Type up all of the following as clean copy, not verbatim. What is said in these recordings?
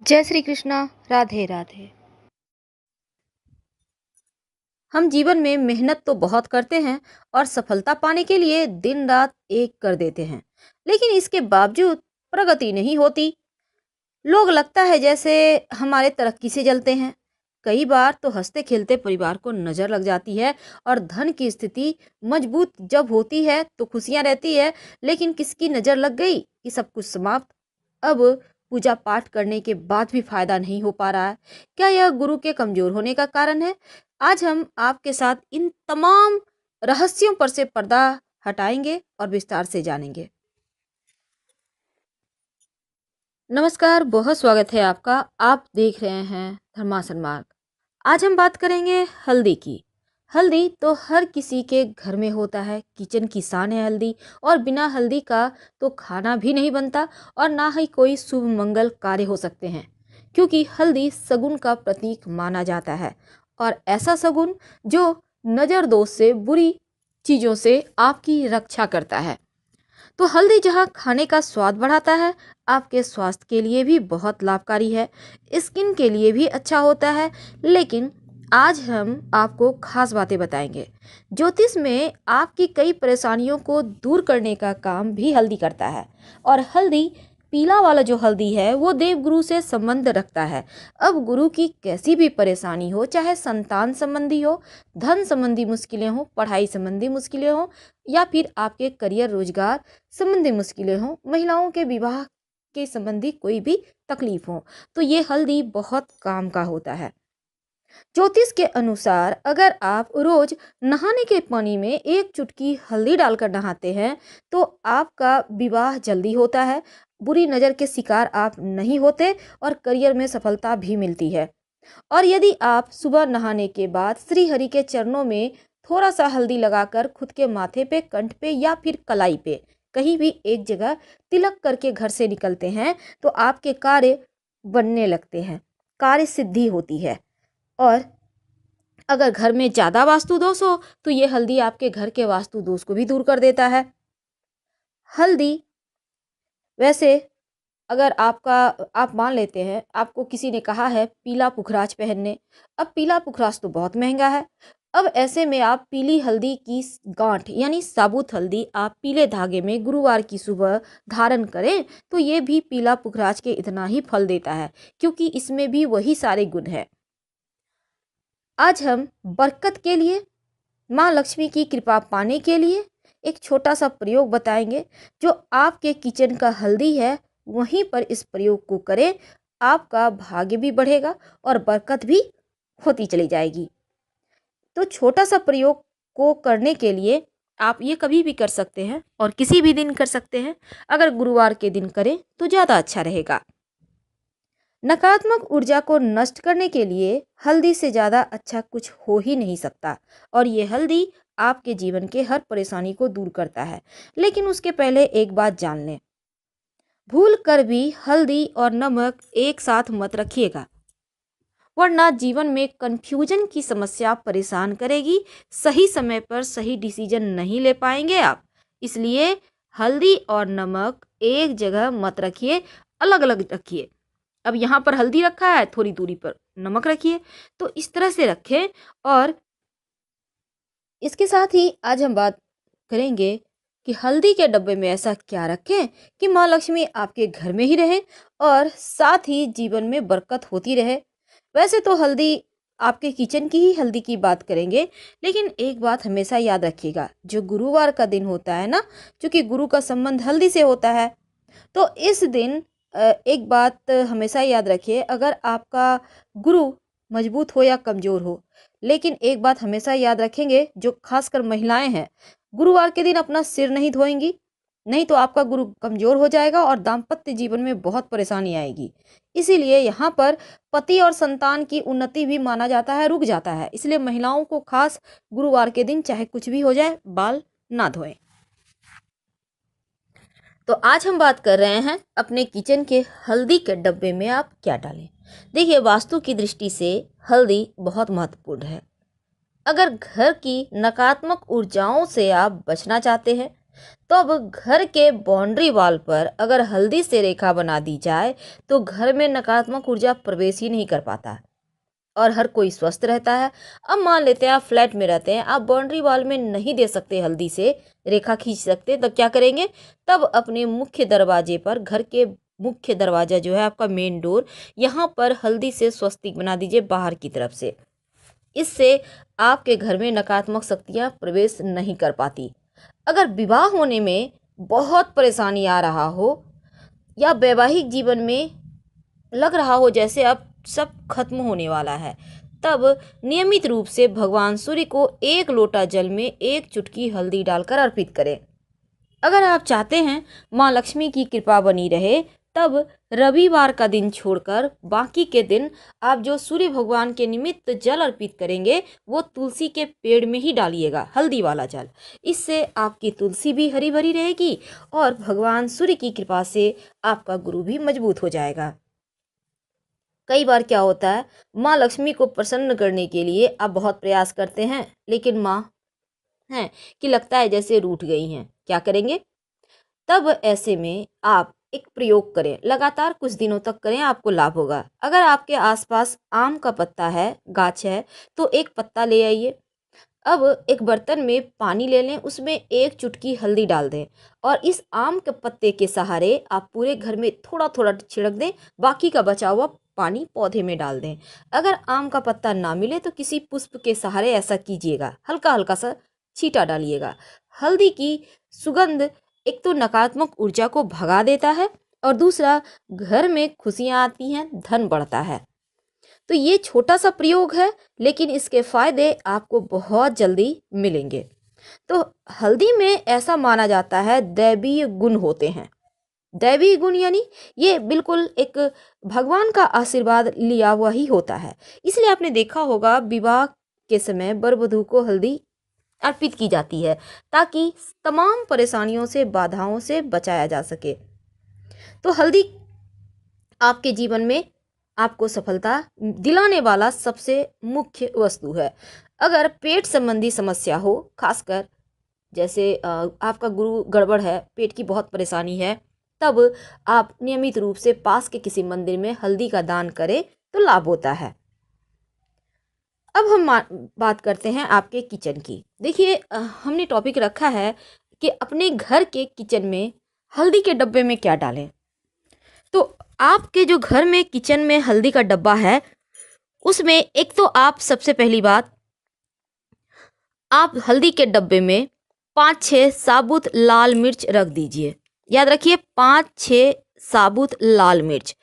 जय श्री कृष्णा। राधे राधे। हम जीवन में मेहनत तो बहुत करते हैं और सफलता पाने के लिए दिन रात एक कर देते हैं, लेकिन इसके बावजूद प्रगति नहीं होती। लोग लगता है जैसे हमारे तरक्की से जलते हैं। कई बार तो हंसते खेलते परिवार को नजर लग जाती है और धन की स्थिति मजबूत जब होती है तो खुशियां रहती है, लेकिन किसकी नजर लग गई कि सब कुछ समाप्त। अब पूजा पाठ करने के बाद भी फायदा नहीं हो पा रहा है। क्या यह गुरु के कमजोर होने का कारण है? आज हम आपके साथ इन तमाम रहस्यों पर से पर्दा हटाएंगे और विस्तार से जानेंगे। नमस्कार, बहुत स्वागत है आपका। आप देख रहे हैं धर्मासन मार्ग। आज हम बात करेंगे हल्दी की। हल्दी तो हर किसी के घर में होता है, किचन की शान है हल्दी। और बिना हल्दी का तो खाना भी नहीं बनता और ना ही कोई शुभ मंगल कार्य हो सकते हैं, क्योंकि हल्दी शगुन का प्रतीक माना जाता है। और ऐसा शगुन जो नजर दोष से, बुरी चीजों से आपकी रक्षा करता है। तो हल्दी जहाँ खाने का स्वाद बढ़ाता है, आपके स्वास्थ्य के लिए भी बहुत लाभकारी है, स्किन के लिए भी अच्छा होता है। लेकिन आज हम आपको खास बातें बताएंगे। ज्योतिष में आपकी कई परेशानियों को दूर करने का काम भी हल्दी करता है। और हल्दी, पीला वाला जो हल्दी है, वो देवगुरु से संबंध रखता है। अब गुरु की कैसी भी परेशानी हो, चाहे संतान संबंधी हो, धन संबंधी मुश्किलें हो, पढ़ाई संबंधी मुश्किलें हो, या फिर आपके करियर रोजगार संबंधी मुश्किलें हों, महिलाओं के विवाह के संबंधी कोई भी तकलीफ हो, तो ये हल्दी बहुत काम का होता है। ज्योतिष के अनुसार अगर आप रोज नहाने के पानी में एक चुटकी हल्दी डालकर नहाते हैं तो आपका विवाह जल्दी होता है, बुरी नजर के शिकार आप नहीं होते और करियर में सफलता भी मिलती है। और यदि आप सुबह नहाने के बाद श्री हरि के चरणों में थोड़ा सा हल्दी लगाकर खुद के माथे पे, कंठ पे या फिर कलाई पे कहीं भी एक जगह तिलक करके घर से निकलते हैं तो आपके कार्य बनने लगते हैं, कार्य सिद्धि होती है। और अगर घर में ज्यादा वास्तु दोष हो तो ये हल्दी आपके घर के वास्तु दोष को भी दूर कर देता है। हल्दी, वैसे अगर आप मान लेते हैं आपको किसी ने कहा है पीला पुखराज पहनने। अब पीला पुखराज तो बहुत महंगा है। अब ऐसे में आप पीली हल्दी की गांठ यानी साबुत हल्दी आप पीले धागे में गुरुवार की सुबह धारण करें तो ये भी पीला पुखराज के इतना ही फल देता है, क्योंकि इसमें भी वही सारे गुण है। आज हम बरकत के लिए, माँ लक्ष्मी की कृपा पाने के लिए एक छोटा सा प्रयोग बताएंगे। जो आपके किचन का हल्दी है वहीं पर इस प्रयोग को करें, आपका भाग्य भी बढ़ेगा और बरकत भी होती चली जाएगी। तो छोटा सा प्रयोग को करने के लिए आप ये कभी भी कर सकते हैं और किसी भी दिन कर सकते हैं। अगर गुरुवार के दिन करें तो ज़्यादा अच्छा रहेगा। नकारात्मक ऊर्जा को नष्ट करने के लिए हल्दी से ज़्यादा अच्छा कुछ हो ही नहीं सकता। और ये हल्दी आपके जीवन के हर परेशानी को दूर करता है। लेकिन उसके पहले एक बात जान लें, भूल कर भी हल्दी और नमक एक साथ मत रखिएगा, वरना जीवन में कंफ्यूजन की समस्या परेशान करेगी। सही समय पर सही डिसीजन नहीं ले पाएंगे आप। इसलिए हल्दी और नमक एक जगह मत रखिए, अलग अलग रखिए। अब यहाँ पर हल्दी रखा है, थोड़ी दूरी पर नमक रखिए, तो इस तरह से रखें। और इसके साथ ही आज हम बात करेंगे कि हल्दी के डब्बे में ऐसा क्या रखें कि माँ लक्ष्मी आपके घर में ही रहे और साथ ही जीवन में बरकत होती रहे। वैसे तो हल्दी, आपके किचन की ही हल्दी की बात करेंगे, लेकिन एक बात हमेशा याद रखिएगा, जो गुरुवार का दिन होता है ना, क्योंकि गुरु का संबंध हल्दी से होता है, तो इस दिन एक बात हमेशा याद रखिए, अगर आपका गुरु मजबूत हो या कमजोर हो, लेकिन एक बात हमेशा याद रखेंगे, जो खासकर महिलाएं हैं, गुरुवार के दिन अपना सिर नहीं धोएंगी, नहीं तो आपका गुरु कमजोर हो जाएगा और दाम्पत्य जीवन में बहुत परेशानी आएगी। इसीलिए यहाँ पर पति और संतान की उन्नति भी माना जाता है, रुक जाता है। इसलिए महिलाओं को खास गुरुवार के दिन चाहे कुछ भी हो जाए, बाल ना धोएं। तो आज हम बात कर रहे हैं अपने किचन के हल्दी के डब्बे में आप क्या डालें। देखिए, वास्तु की दृष्टि से हल्दी बहुत महत्वपूर्ण है। अगर घर की नकारात्मक ऊर्जाओं से आप बचना चाहते हैं तो अब घर के बाउंड्री वॉल पर अगर हल्दी से रेखा बना दी जाए तो घर में नकारात्मक ऊर्जा प्रवेश ही नहीं कर पाता और हर कोई स्वस्थ रहता है। अब मान लेते हैं आप फ्लैट में रहते हैं, आप बाउंड्री वॉल में नहीं दे सकते हल्दी से रेखा खींच सकते, तब क्या करेंगे? तब अपने मुख्य दरवाजे पर, घर के मुख्य दरवाजा जो है आपका मेन डोर, यहाँ पर हल्दी से स्वस्तिक बना दीजिए बाहर की तरफ से। इससे आपके घर में नकारात्मक शक्तियाँ प्रवेश नहीं कर पाती। अगर विवाह होने में बहुत परेशानी आ रहा हो या वैवाहिक जीवन में लग रहा हो जैसे अब सब खत्म होने वाला है, तब नियमित रूप से भगवान सूर्य को एक लोटा जल में एक चुटकी हल्दी डालकर अर्पित करें। अगर आप चाहते हैं माँ लक्ष्मी की कृपा बनी रहे, तब रविवार का दिन छोड़कर बाकी के दिन आप जो सूर्य भगवान के निमित्त जल अर्पित करेंगे वो तुलसी के पेड़ में ही डालिएगा, हल्दी वाला जल। इससे आपकी तुलसी भी हरी भरी रहेगी और भगवान सूर्य की कृपा से आपका गुरु भी मजबूत हो जाएगा। कई बार क्या होता है, माँ लक्ष्मी को प्रसन्न करने के लिए आप बहुत प्रयास करते हैं, लेकिन माँ हैं कि लगता है जैसे रूठ गई हैं। क्या करेंगे? तब ऐसे में आप एक प्रयोग करें, लगातार कुछ दिनों तक करें, आपको लाभ होगा। अगर आपके आसपास आम का पत्ता है, गाछ है, तो एक पत्ता ले आइए। अब एक बर्तन में पानी ले लें, उसमें एक चुटकी हल्दी डाल दें और इस आम के पत्ते के सहारे आप पूरे घर में थोड़ा थोड़ा छिड़क दें, बाकी का बचा हुआ पानी पौधे में डाल दें। अगर आम का पत्ता ना मिले तो किसी पुष्प के सहारे ऐसा कीजिएगा, हल्का हल्का सा छींटा डालिएगा। हल्दी की सुगंध एक तो नकारात्मक ऊर्जा को भगा देता है और दूसरा घर में खुशियाँ आती हैं, धन बढ़ता है। तो ये छोटा सा प्रयोग है, लेकिन इसके फायदे आपको बहुत जल्दी मिलेंगे। तो हल्दी में ऐसा माना जाता है दैवीय गुण होते हैं। दैवीय गुण यानी ये बिल्कुल एक भगवान का आशीर्वाद लिया हुआ ही होता है। इसलिए आपने देखा होगा विवाह के समय वर वधू को हल्दी अर्पित की जाती है ताकि तमाम परेशानियों से, बाधाओं से बचाया जा सके। तो हल्दी आपके जीवन में आपको सफलता दिलाने वाला सबसे मुख्य वस्तु है। अगर पेट संबंधी समस्या हो, खासकर जैसे आपका गुरु गड़बड़ है, पेट की बहुत परेशानी है, तब आप नियमित रूप से पास के किसी मंदिर में हल्दी का दान करें तो लाभ होता है। अब हम बात करते हैं आपके किचन की। देखिए हमने टॉपिक रखा है कि अपने घर के किचन में हल्दी के डब्बे में क्या डालें। तो आपके जो घर में किचन में हल्दी का डब्बा है, उसमें एक तो आप सबसे पहली बात, आप हल्दी के डब्बे में 5-6 साबुत लाल मिर्च रख दीजिए। याद रखिए 5-6 साबुत लाल मिर्च।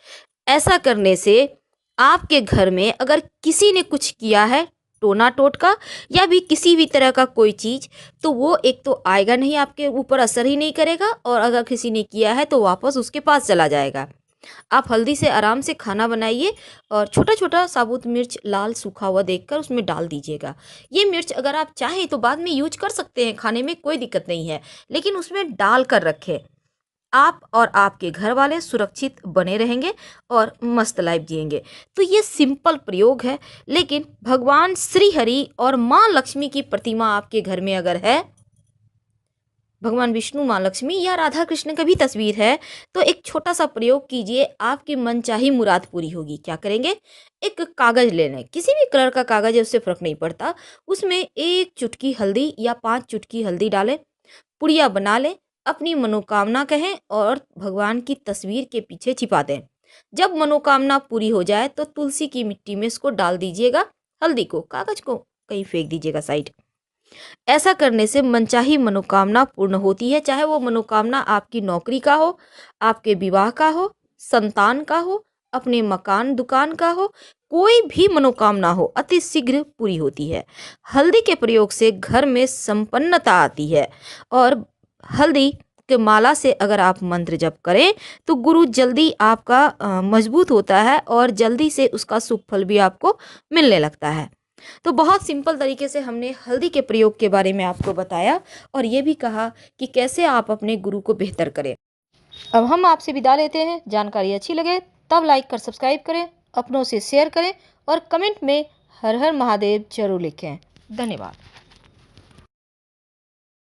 ऐसा करने से आपके घर में अगर किसी ने कुछ किया है, टोना टोटका या भी किसी भी तरह का कोई चीज़, तो वो एक तो आएगा नहीं, आपके ऊपर असर ही नहीं करेगा, और अगर किसी ने किया है तो वापस उसके पास चला जाएगा। आप हल्दी से आराम से खाना बनाइए और छोटा छोटा साबुत मिर्च लाल सूखा हुआ देखकर उसमें डाल दीजिएगा। ये मिर्च अगर आप चाहें तो बाद में यूज कर सकते हैं, खाने में कोई दिक्कत नहीं है, लेकिन उसमें डाल कर रखें। आप और आपके घर वाले सुरक्षित बने रहेंगे और मस्त लाइफ जिएंगे। तो ये सिंपल प्रयोग है, लेकिन भगवान श्री हरि और माँ लक्ष्मी की प्रतिमा आपके घर में अगर है, भगवान विष्णु, माँ लक्ष्मी या राधा कृष्ण का भी तस्वीर है, तो एक छोटा सा प्रयोग कीजिए, आपकी मनचाही मुराद पूरी होगी। क्या करेंगे? एक कागज़ ले लें, किसी भी कलर का कागज़ है, उससे फ़र्क नहीं पड़ता। उसमें एक चुटकी हल्दी या 5 चुटकी हल्दी डालें, पुड़िया बना लें, अपनी मनोकामना कहें और भगवान की तस्वीर के पीछे छिपा दें। जब मनोकामना पूरी हो जाए तो तुलसी की मिट्टी में इसको डाल दीजिएगा, हल्दी को, कागज़ को कहीं फेंक दीजिएगा साइड। ऐसा करने से मनचाही मनोकामना पूर्ण होती है, चाहे वो मनोकामना आपकी नौकरी का हो, आपके विवाह का हो, संतान का हो, अपने मकान दुकान का हो, कोई भी मनोकामना हो, अति शीघ्र पूरी होती है। हल्दी के प्रयोग से घर में संपन्नता आती है और हल्दी के माला से अगर आप मंत्र जप करें तो गुरु जल्दी आपका मजबूत होता है और जल्दी से उसका शुभ फल भी आपको मिलने लगता है। तो बहुत सिंपल तरीके से हमने हल्दी के प्रयोग के बारे में आपको बताया और ये भी कहा कि कैसे आप अपने गुरु को बेहतर करें। अब हम आपसे विदा लेते हैं। जानकारी अच्छी लगे तब लाइक कर सब्सक्राइब करें, अपनों से शेयर करें और कमेंट में हर हर महादेव जरूर लिखें। धन्यवाद।